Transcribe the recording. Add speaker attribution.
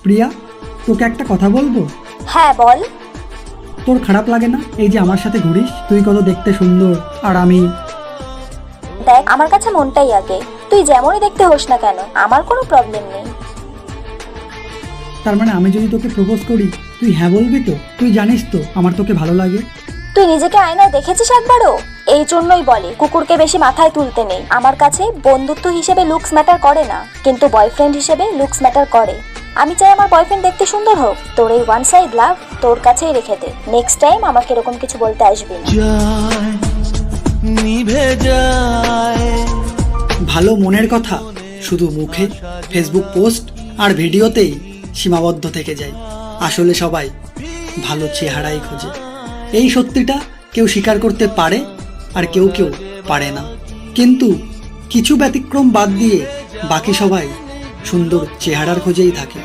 Speaker 1: প্রিয়া, তোকে একটা কথা বলবো।
Speaker 2: হ্যাঁ বল।
Speaker 1: তোর খারাপ লাগে না এই যে আমার সাথে ঘুরিস? তুই কত দেখতে সুন্দর আর আমি।
Speaker 2: দেখ, আমার কাছে মনটাই আগে। তুই যেমনই দেখতে হোস না কেন, আমার কোনো প্রবলেম নেই।
Speaker 1: তার মানে আমি যদি তোকে প্রপোজ করি তুই হ্যাঁ বলবি তো? তুই জানিস তো আমার তোকে ভালো লাগে।
Speaker 2: তুই নিজেকে আয়নায় দেখেছিস একবারও? এই জন্যই বলে কুকুরকে বেশি মাথায় তুলতে নেই। আমার কাছে বন্ধুত্ব হিসেবে লুকস ম্যাটার করে না, কিন্তু বয়ফ্রেন্ড হিসেবে লুকস ম্যাটার করে। আমি চাই আমার বয়ফ্রেন্ড দেখতে সুন্দর হোক। তোর এই ওয়ান সাইড লাভ তোর কাছেই রেখে দে। নেক্সট টাইম আমাকে এরকম কিছু বলতে আসবি না।
Speaker 1: ভালো মনের কথা শুধু মুখে, ফেসবুক পোস্ট আর ভিডিওতেই সীমাবদ্ধ থেকে যায়। আসলে সবাই ভালো চেহারাই খোঁজে। এই সত্যিটা কেউ স্বীকার করতে পারে আর কেউ কেউ পারে না, কিন্তু কিছু ব্যতিক্রম বাদ দিয়ে বাকি সবাই সুন্দর চেহারার খোঁজেই থাকে।